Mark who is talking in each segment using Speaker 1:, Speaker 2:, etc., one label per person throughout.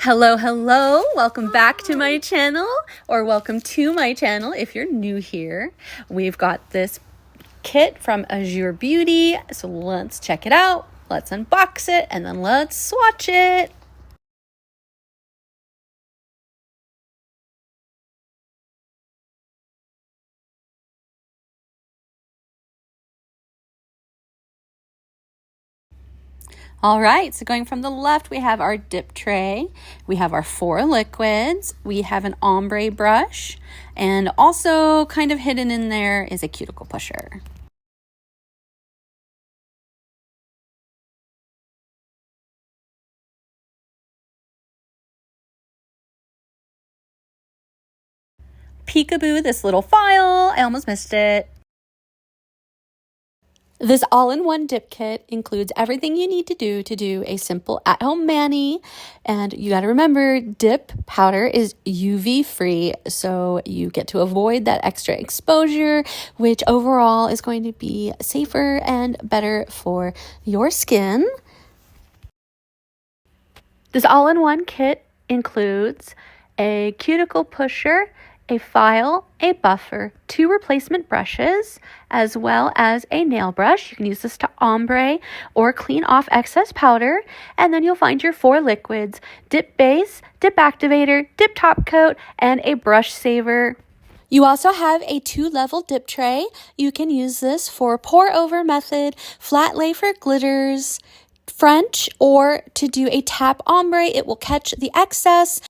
Speaker 1: Hello, hello. Welcome back to my channel, or welcome to my channel if you're new here. We've got this kit from Azurebeauty, so let's check it out. Let's unbox it and then let's swatch it. All right, so going from the left, we have our dip tray. We have our 4 liquids. We have an ombre brush, and also kind of hidden in there is a cuticle pusher. Peekaboo, this little file. I almost missed it. This all-in-one dip kit includes everything you need to do a simple at-home mani. And you got to remember, dip powder is UV free, so you get to avoid that extra exposure, which overall is going to be safer and better for your skin. This all-in-one kit includes a cuticle pusher, a file, a buffer, 2 replacement brushes, as well as a nail brush. You can use this to ombre or clean off excess powder. And then you'll find your 4 liquids: dip base, dip activator, dip top coat, and a brush saver. You also have a 2-level dip tray. You can use this for pour over method, flat lay for glitters, French, or to do a tap ombre. It will catch the excess.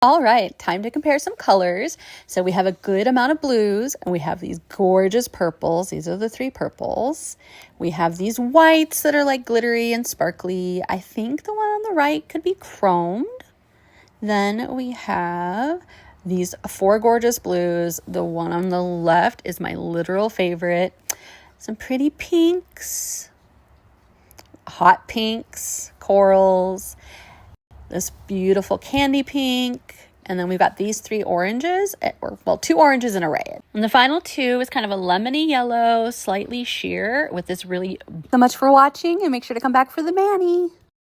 Speaker 1: All right, time to compare some colors. So we have a good amount of blues, and we have these gorgeous purples. These are the 3 purples. We have these whites that are like glittery and sparkly. I think the one on the right could be chromed. Then we have these 4 gorgeous blues. The one on the left is my literal favorite. Some pretty pinks, hot pinks, corals, this beautiful candy pink, and then we've got these 3 oranges, or well, 2 oranges and a red. And the final 2 is kind of a lemony yellow, slightly sheer with this really... So much for watching, and make sure to come back for the mani.